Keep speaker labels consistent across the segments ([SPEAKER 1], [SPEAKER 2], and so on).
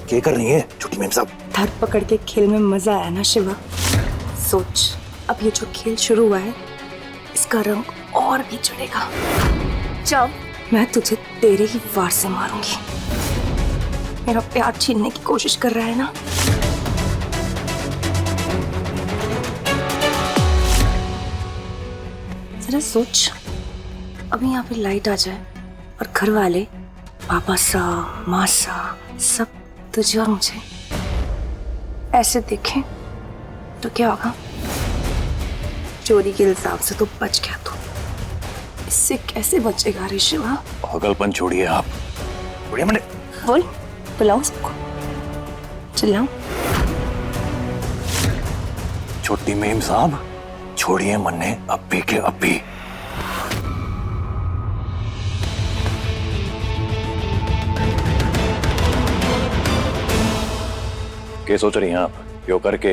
[SPEAKER 1] क्या कर रही है छोटी मेम साहब?
[SPEAKER 2] धर पकड़ के खेल में मजा आया ना शिवा। सोच, अब ये जो खेल शुरू हुआ है इसका रंग और भी चढ़ेगा जब मैं तुझे तेरे ही वार से मारूंगी। मेरा प्यार छीनने की कोशिश कर रहा है ना? जरा सोच, अभी यहाँ पे लाइट आ जाए और घर वाले पापा सा माँ सा सब तुझे और मुझे ऐसे देखें तो क्या होगा? चोरी के इल्जाम से तो बच गया तू, इससे कैसे बचेगा रे शिवा?
[SPEAKER 1] पागलपन छोड़िए आप। बढ़िया मैंने
[SPEAKER 2] बोल, बुलाओ सबको, चिल्लाओ।
[SPEAKER 1] छोटी मेम साहब छोड़िए मन्ने अब्बी के अब्बी। क्या सोच रही हैं आप? यो करके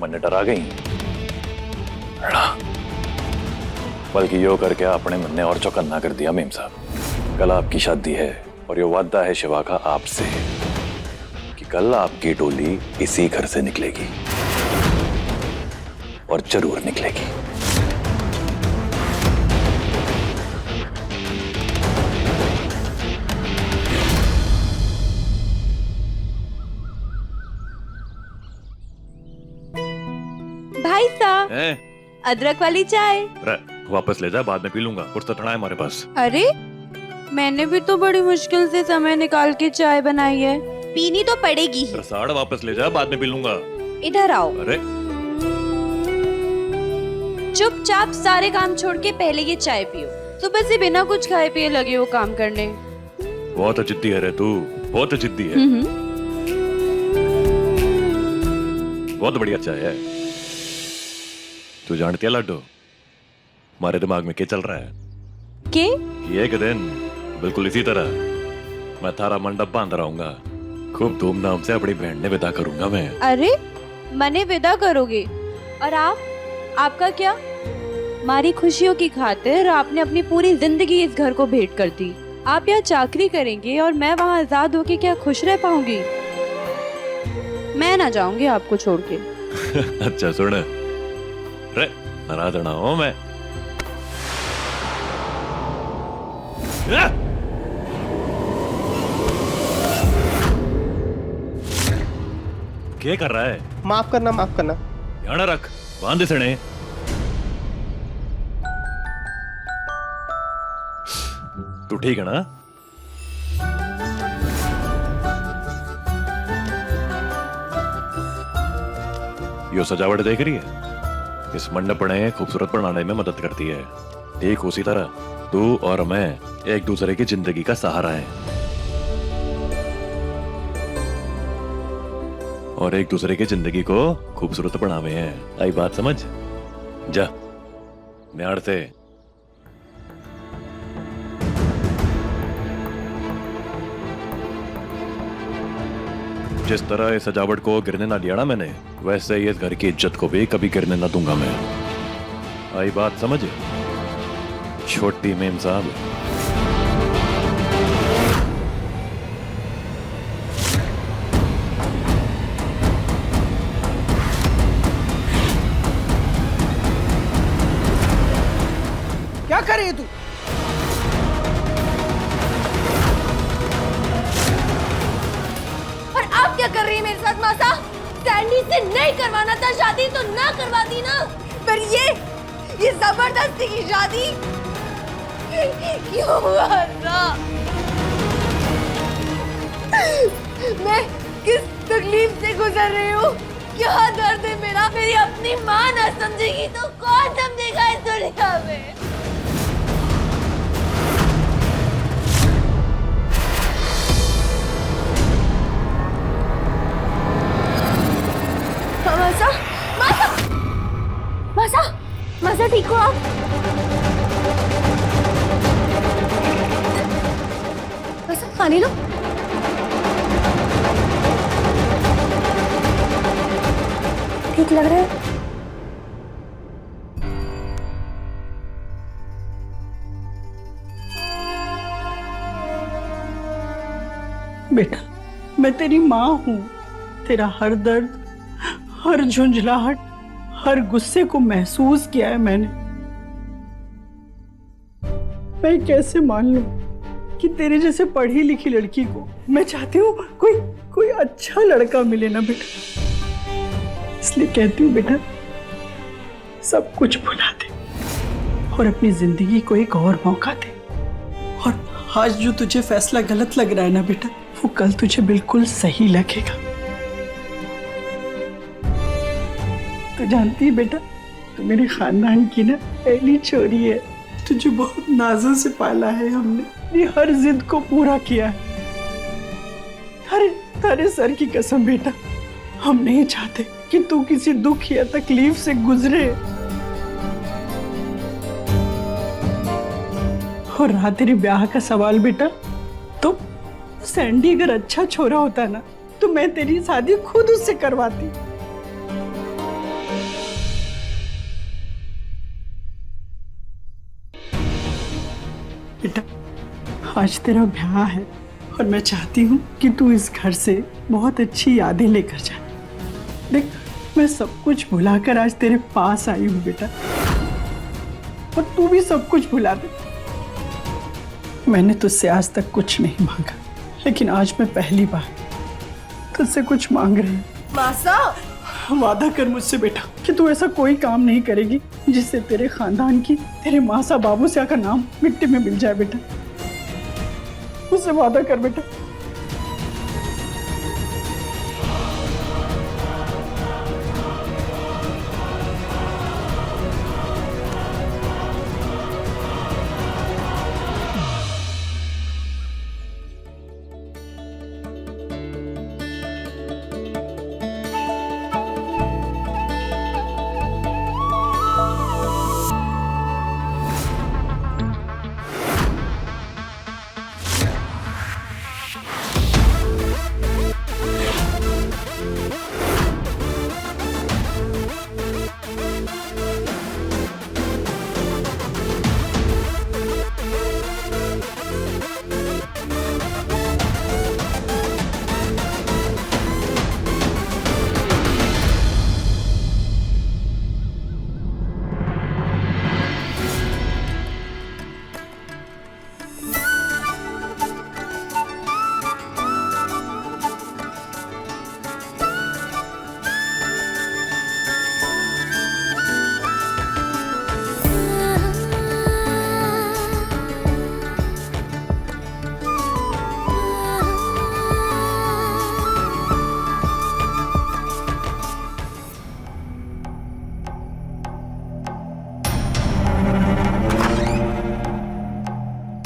[SPEAKER 1] मन्ने डरा गई? बल्कि यो करके आपने मन्ने और चौकन्ना कर दिया मेम साहब। कल आपकी शादी है और यो वादा है शिवा का आपसे कि कल आपकी टोली इसी घर से निकलेगी और जरूर निकलेगी।
[SPEAKER 3] भाई साहब, अदरक वाली चाय।
[SPEAKER 4] वापस ले जा, बाद में पी लूंगा, फुर्सत है हमारे पास।
[SPEAKER 3] अरे मैंने भी तो बड़ी मुश्किल से समय निकाल के चाय बनाई है, पीनी तो पड़ेगी ही।
[SPEAKER 4] साड़ वापस ले जा, बाद में पी लूंगा।
[SPEAKER 3] इधर आओ।
[SPEAKER 4] अरे
[SPEAKER 3] चुपचाप सारे काम छोड़ के पहले ये चाय पियो। सुबह से बिना कुछ खाए पिए लगे हो काम करने।
[SPEAKER 4] बहुत जिद्दी है रे तू, बहुत जिद्दी है। बहुत बढ़िया चाय है। तू जानती है लड्डू, हमारे दिमाग में क्या चल रहा है?
[SPEAKER 3] के?
[SPEAKER 4] एक दिन बिल्कुल इसी तरह मैं थारा मंडप बांध रहूंगा, खूब धूमधाम से अपनी बहन ने विदा करूंगा मैं।
[SPEAKER 3] अरे मने विदा करोगे? और आप, आपका क्या? हमारी खुशियों की खातिर आपने अपनी पूरी जिंदगी इस घर को भेंट कर दी। आप यहाँ चाकरी करेंगे और मैं वहाँ आजाद होके क्या खुश रह पाऊंगी? मैं ना जाऊंगी आपको छोड़ के।
[SPEAKER 4] अच्छा सुन रे, नाराज ना हो मैं। क्या कर रहा है?
[SPEAKER 5] माफ करना, माफ करना।
[SPEAKER 4] ध्यान रख, बांध सने। तू ठीक है ना? यो सजावट देख रही है? इस मंडप ने खूबसूरत बनाने में मदद करती है। ठीक उसी तरह तू और मैं एक दूसरे की जिंदगी का सहारा है और एक दूसरे की जिंदगी को खूबसूरत बनावे हैं। आई बात समझ? जा न्याड़ से। जिस तरह इस सजावट को गिरने ना दिया ना मैंने, वैसे ही इस घर की इज्जत को भी कभी गिरने ना दूंगा मैं। आई बात समझ छोटी मेम साहब?
[SPEAKER 5] क्या कर रही है तू?
[SPEAKER 6] और आप क्या कर रही है मेरे साथ मासा? सैंडी से नहीं करवाना था शादी तो ना करवाती ना, पर ये जबरदस्ती की शादी क्यों हुआ ना? मैं किस तकलीफ से गुजर रही हूँ, क्या दर्द है मेरा, मेरी अपनी माँ ना समझेगी तो कौन समझेगा इस दुनिया में? मासा, मासा, मासा, मासा ठीक हो आप? मासा पानी लो। ठीक लग रहा है?
[SPEAKER 5] बेटा
[SPEAKER 7] मैं तेरी माँ हूँ। तेरा हर दर्द, हर झुंझलाहट, हर गुस्से को महसूस किया है मैंने। मैं कैसे मान लूं कि तेरे जैसे पढ़ी लिखी लड़की को, मैं चाहती हूँ कोई अच्छा लड़का मिले ना बेटा। इसलिए कहती हूँ बेटा, सब कुछ भुला दे और अपनी जिंदगी को एक और मौका दे। और आज जो तुझे फैसला गलत लग रहा है ना बेटा, वो कल तुझे बिल्कुल सही लगेगा। तू जानती है बेटा, तू मेरे खानदान की ना पहली छोरी है। तुझे बहुत नाजों से पाला है हमने, ये हर जिद को पूरा किया है। तारे सर की कसम बेटा, हम नहीं चाहते कि तू किसी दुख या तकलीफ से गुजरे। और रहा तेरे ब्याह का सवाल बेटा, तो सैंडी अगर अच्छा छोरा होता ना, तो मैं तेरी शादी खुद उससे करवाती। बेटा, आज तेरा ब्याह है और मैं चाहती हूँ कि तू इस घर से बहुत अच्छी यादें लेकर जा। देख, मैं सब कुछ भुलाकर आज तेरे पास आई हूँ बेटा, और तू भी सब कुछ भुला दे। मैंने तुझसे आज तक कुछ नहीं मांगा, लेकिन आज मैं पहली बार तुझसे कुछ मांग रही हूँ।
[SPEAKER 6] मासा,
[SPEAKER 7] वादा कर मुझसे बेटा कि तू ऐसा कोई काम नहीं करेगी जिससे तेरे खानदान की, तेरे मासा बाबूसिया का नाम मिट्टी में मिल जाए बेटा। मुझसे वादा कर बेटा।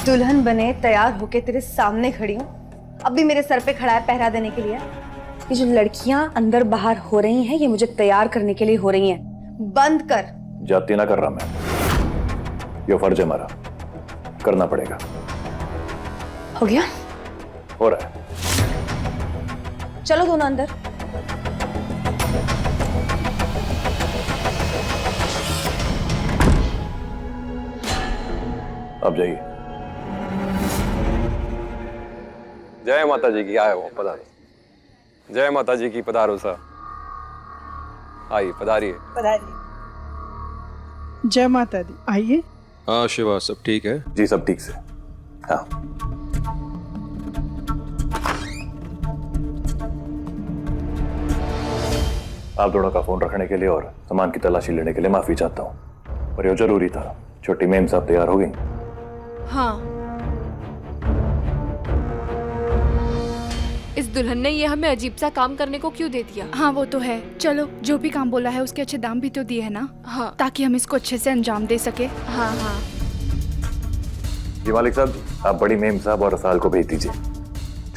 [SPEAKER 6] दुल्हन बने तैयार होके तेरे सामने खड़ी हूँ, अब भी मेरे सर पे खड़ा है पहरा देने के लिए। ये जो लड़कियां अंदर बाहर हो रही हैं, ये मुझे तैयार करने के लिए हो रही हैं। बंद कर।
[SPEAKER 1] जाती ना कर रहा मैं, ये फर्ज है हमारा, करना पड़ेगा।
[SPEAKER 6] हो गया?
[SPEAKER 1] हो रहा है।
[SPEAKER 6] चलो दोनों अंदर।
[SPEAKER 1] अब जाइए।
[SPEAKER 8] जय माता जी की, आए हो पधारो। जय माता जी की, पधारो सा। आइए, पधारिए।
[SPEAKER 7] जय माता दी। आइए।
[SPEAKER 8] हाँ शिवा, सब ठीक है?
[SPEAKER 1] जी सब ठीक से। हाँ, आप दोनों का फोन रखने के लिए और सामान की तलाशी लेने के लिए माफी चाहता हूँ, पर यह जरूरी था। छोटी मेम साहब तैयार हो गई?
[SPEAKER 9] हाँ, इस दुल्हन ने ये हमें अजीब सा काम करने को क्यों दे दिया?
[SPEAKER 10] हाँ वो तो है। चलो, जो भी काम बोला है उसके अच्छे दाम भी तो दिए है ना।
[SPEAKER 9] हाँ,
[SPEAKER 10] ताकि हम इसको अच्छे से अंजाम दे सके।
[SPEAKER 9] हाँ हाँ।
[SPEAKER 1] जी मालिक साहब, आप बड़ी मेम साहब और रसाल को भेज दीजिए।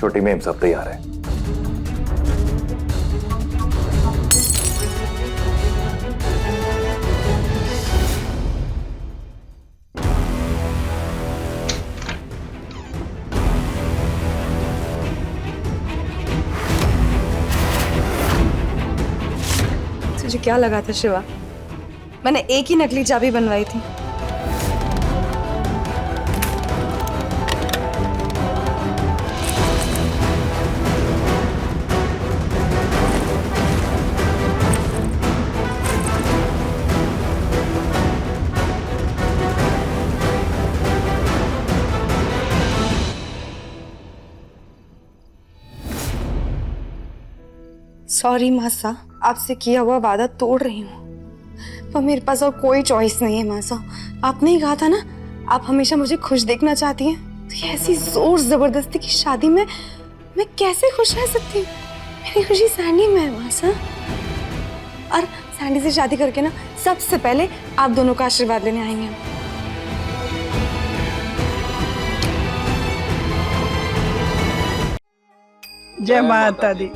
[SPEAKER 1] छोटी मेम साहब तैयार है।
[SPEAKER 6] तुझे क्या लगा था शिवा, मैंने एक ही नकली चाबी बनवाई थी? सॉरी मासा, आपसे किया हुआ वादा तोड़ रही हूँ, पर मेरे पास और कोई चॉइस नहीं है मासा। आपने ही कहा था ना, आप हमेशा मुझे खुश देखना चाहती हैं, तो ये ऐसी जोर जबरदस्ती की शादी में मैं कैसे खुश रह सकती हूँ? मेरी खुशी सैंडी में है मासा। और सैंडी से शादी करके ना सबसे पहले आप दोनों का आशीर्वाद लेने आएंगे।
[SPEAKER 7] जय माता दी।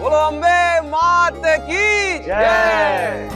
[SPEAKER 8] बोलो अम्बे मात की जय।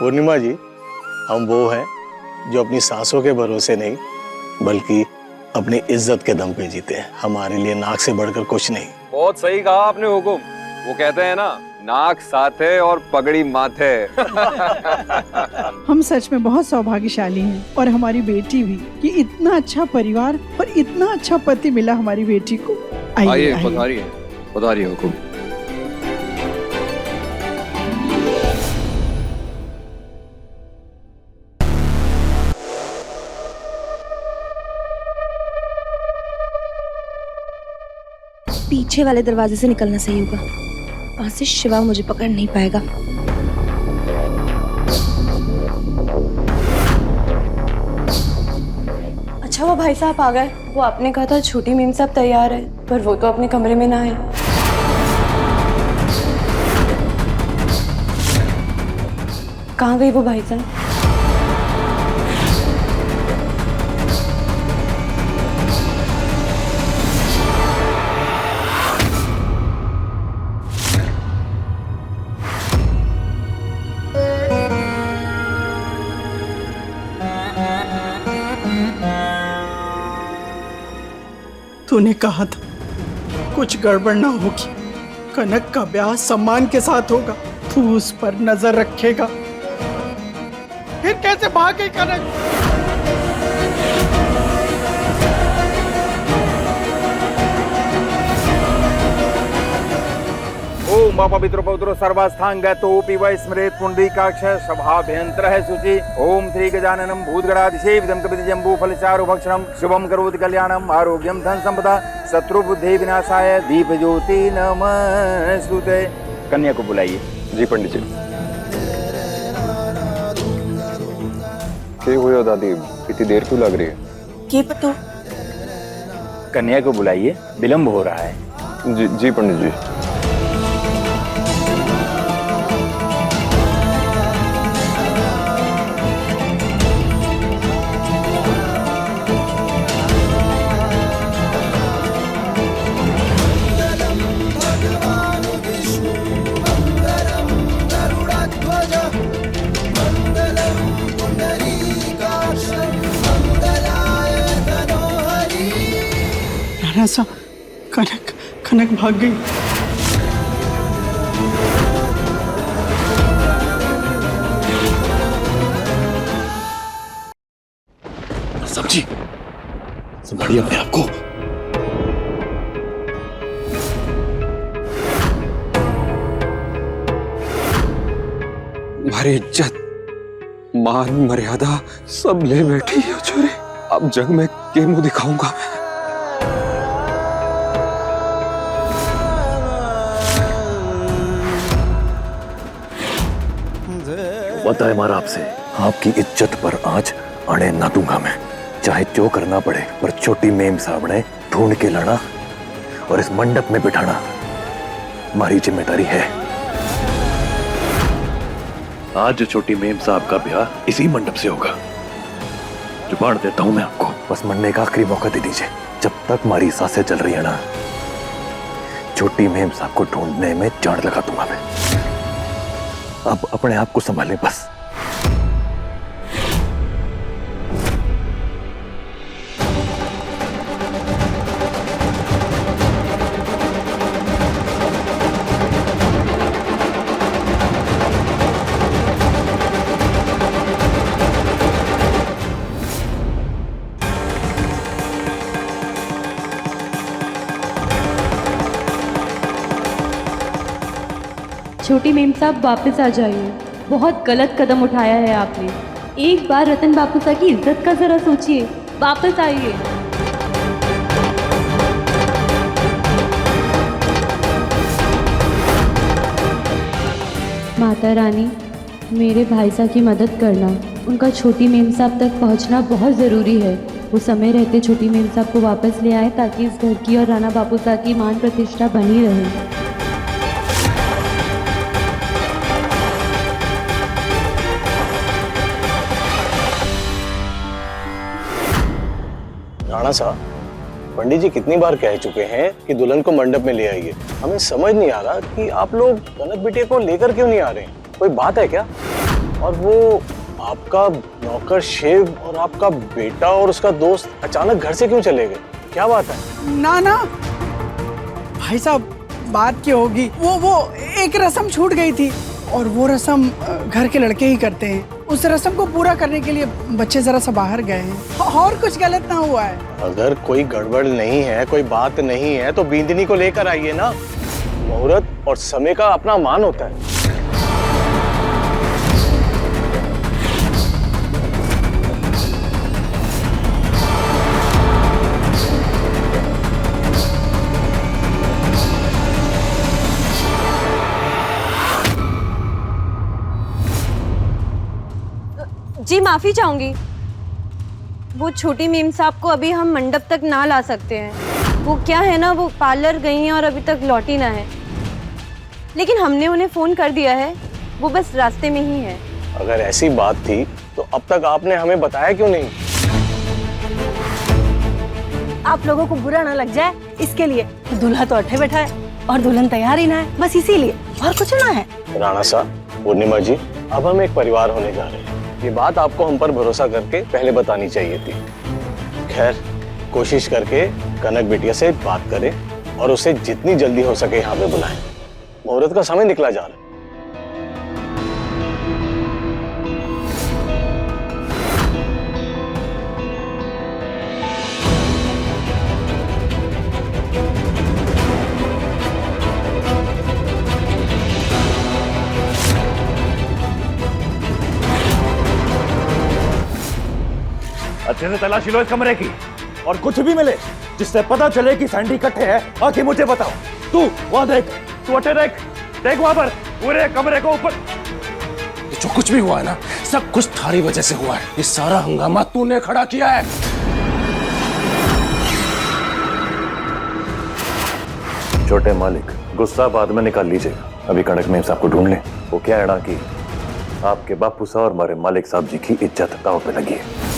[SPEAKER 11] पूर्णिमा जी, हम वो हैं जो अपनी सांसों के भरोसे नहीं बल्कि अपनी इज्जत के दम पे जीते हैं। हमारे लिए नाक से बढ़कर कुछ नहीं।
[SPEAKER 8] बहुत सही कहा आपने हुकुम। वो कहते हैं ना, नाक साथे और पगड़ी माथे।
[SPEAKER 7] हम सच में बहुत सौभाग्यशाली हैं और हमारी बेटी भी, कि इतना अच्छा परिवार और इतना अच्छा पति मिला हमारी बेटी को।
[SPEAKER 8] आइए, पधारिए, पधारिए हुकुम।
[SPEAKER 6] पीछे वाले दरवाजे से निकलना सही होगा, वहां से शिवा मुझे पकड़ नहीं पाएगा। अच्छा वो भाई साहब आ गए। वो आपने कहा था छोटी मीम साहब तैयार है, पर वो तो अपने कमरे में ना है। कहाँ गई वो भाई साहब?
[SPEAKER 7] तूने कहा था कुछ गड़बड़ ना होगी, कनक का ब्याह सम्मान के साथ होगा, तू उस पर नजर रखेगा। फिर कैसे भाग गई कनक?
[SPEAKER 12] ओम पवित्र पौत्र सर्वास्थांग गतोपि वै स्मरेत पुंडरीकाक्ष सभाभ्यंतरः शुचि। ओम श्री गजाननं भूतगणाधिसेवितं कपित जम्बू फलचारु भक्षणं शुभं करोति कल्याणं आरोग्यं धन संपदा शत्रु बुद्धि विनाशाय दीप ज्योति नमस्तुते। कन्या को बुलाइए।
[SPEAKER 8] जी पंडित जी। क्या हुआ दादी, इतनी देर क्यों लग रही है?
[SPEAKER 6] ये पता।
[SPEAKER 12] कन्या को बुलाइए, विलंब हो रहा है।
[SPEAKER 8] जी जी पंडित जी।
[SPEAKER 7] ऐसा कनक कनक भाग गई।
[SPEAKER 1] समझी, संभालिए अपने आप को।
[SPEAKER 8] हमारी इज्जत, मान मर्यादा सब ले बैठी है छोरे। अब जग में के मुंह दिखाऊंगा मैं।
[SPEAKER 1] वादा है हमारा आपसे, आपकी इज्जत पर आज आने ना दूंगा मैं, चाहे जो करना पड़े। पर छोटी मेम साहब ने ढूंढ के लाना और इस मंडप में बिठाना हमारी जिम्मेदारी है। आज छोटी मेम साहब का ब्याह इसी मंडप से होगा। जुबान देता हूं मैं आपको, बस मरने का आखिरी मौका दे दीजिए। जब तक हमारी सांसें चल रही है ना, छोटी मेम साहब को ढूंढने में जान लगा दूंगा मैं। अब अपने आप को संभालें बस।
[SPEAKER 3] छोटी मेम साहब वापस आ जाइए। बहुत गलत कदम उठाया है आपने। एक बार रतन बापू साहब की इज्जत का जरा सोचिए। वापस आइए। माता रानी, मेरे भाई साहब की मदद करना। उनका छोटी मेम साहब तक पहुंचना बहुत ज़रूरी है। वो समय रहते छोटी मेम साहब को वापस ले आए ताकि इस घर की और राणा बापू साहब की मान प्रतिष्ठा बनी रहे।
[SPEAKER 11] राणा साहब, पंडित जी कितनी बार कह चुके हैं कि दुल्हन को मंडप में ले आइए। हमें समझ नहीं आ रहा कि आप लोग कनक बिटिया को लेकर क्यों नहीं आ रहे हैं। कोई बात है क्या? और वो आपका नौकर शिव और आपका बेटा और उसका दोस्त अचानक घर से क्यों चले गए? क्या बात है?
[SPEAKER 7] ना ना भाई साहब, बात क्या होगी, वो एक रस्म छूट गई थी और वो रस्म घर के लड़के ही करते हैं। उस रस्म को पूरा करने के लिए बच्चे जरा सा बाहर गए हैं और कुछ गलत ना हुआ है।
[SPEAKER 11] अगर कोई गड़बड़ नहीं है, कोई बात नहीं है तो बिंदनी को लेकर आइए ना। मुहूर्त और समय का अपना मान होता है।
[SPEAKER 3] जी माफ़ी चाहूँगी। वो छोटी मेम साहब को अभी हम मंडप तक ना ला सकते हैं। वो क्या है ना, वो पार्लर गई हैं और अभी तक लौटी ना है। लेकिन हमने उन्हें फ़ोन कर दिया है, वो बस रास्ते में ही है।
[SPEAKER 11] अगर ऐसी बात थी तो अब तक आपने हमें बताया क्यों नहीं?
[SPEAKER 6] आप लोगों को बुरा ना लग जाए इसके लिए। दूल्हा तो अठे बैठा है और दुल्हन तैयार ही ना है, बस इसीलिए, और कुछ ना है।
[SPEAKER 11] राणा साहब, पूर्णिमा जी, अब हम एक परिवार होने जा रहे हैं। ये बात आपको हम पर भरोसा करके पहले बतानी चाहिए थी। खैर, कोशिश करके कनक बिटिया से बात करें और उसे जितनी जल्दी हो सके यहाँ पे बुलाएं। मुहूर्त का समय निकला जा रहा है।
[SPEAKER 4] अच्छे से तलाशी लो इस कमरे की, और कुछ भी मिले जिससे पता चले कि सैंडी इकट्ठे है, आके मुझे बताओ। तू वहां देख, तू अटे देख वहां पर पूरे कमरे को ऊपर।
[SPEAKER 13] जो कुछ भी हुआ है ना, सब कुछ थारी वजह से हुआ है। ये सारा हंगामा तूने खड़ा किया है।
[SPEAKER 1] छोटे मालिक, गुस्सा बाद में निकाल लीजिएगा। अभी कनक मेम साहब को ढूंढ लें। वो क्या है ना कि आपके बापू साहब और हमारे मालिक साहब जी की इज्जत दांव पे लगी है।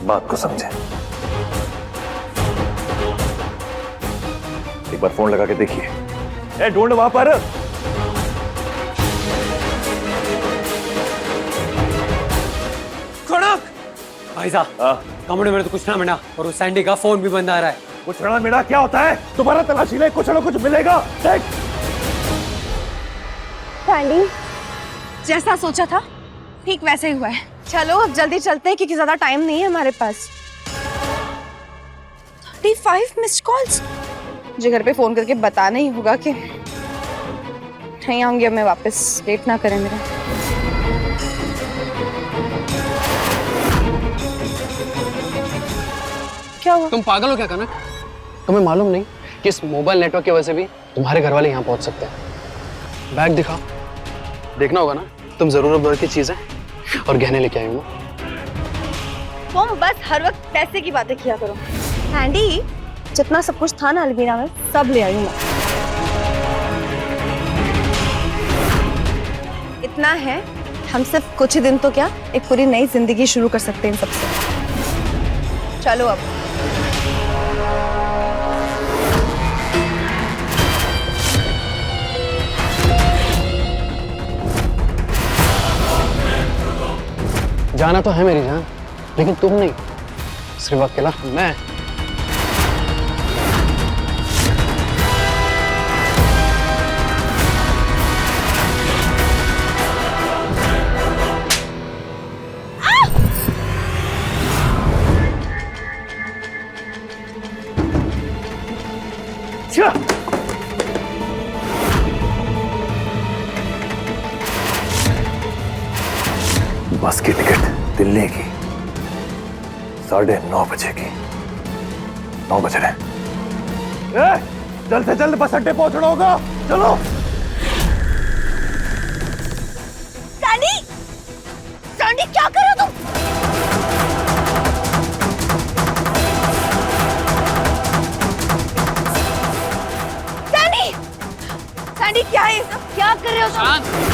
[SPEAKER 1] बात को समझें। एक बार फोन लगा के देखिए।
[SPEAKER 4] ए, ढूंढ वहां पर।
[SPEAKER 13] कनक भाई साहब, कमरे में तो कुछ ना मिला और उस सैंडी का फोन भी बंद आ रहा है।
[SPEAKER 4] कुछ ना मिला क्या होता है? दोबारा तलाशी ले, कुछ ना कुछ मिलेगा। देख।
[SPEAKER 6] सैंडी, जैसा सोचा था ठीक वैसे ही हुआ है। चलो अब जल्दी चलते हैं क्योंकि ज्यादा टाइम नहीं है हमारे पास। 35 मिस्ड कॉल्स। मुझे घर पे फोन करके बताना ही होगा कि नहीं आऊंगी अब मैं वापस, लेट ना करें मेरा। क्या हुआ?
[SPEAKER 13] तुम पागल हो क्या कनक? तुम्हें मालूम नहीं कि इस मोबाइल नेटवर्क की वजह से भी तुम्हारे घर वाले यहाँ पहुंच सकते हैं। बैग दिखाओ, देखना होगा ना। तुम जरूरत भर की चीजें और गहने लेके आई हूँ।
[SPEAKER 6] तुम बस हर वक्त पैसे की बातें किया करो। सैंडी, जितना सब कुछ था ना अलमीरा में, सब ले आई हूँ मैं। इतना है, हम सिर्फ कुछ ही दिन तो क्या, एक पूरी नई जिंदगी शुरू कर सकते हैं इन सबसे। चलो अब।
[SPEAKER 13] जाना तो है मेरी जान, लेकिन तुम नहीं, सिर्फ अकेला मैं।
[SPEAKER 1] बस की टिकट दिल्ली की 9:30 बजे की। 9 बज रहे हैं। जल्द से जल्द बस अड्डे पहुंचना होगा, चलो।
[SPEAKER 2] सैंडी, सैंडी क्या कर रहे हो तुम? सैंडी, सैंडी क्या है ये सब? क्या कर रहे हो तुम?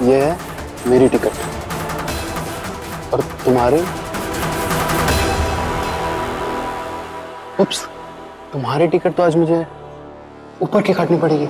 [SPEAKER 13] ये है मेरी टिकट और तुम्हारी। उप्स, तुम्हारी टिकट तो आज मुझे ऊपर की काटनी पड़ेगी।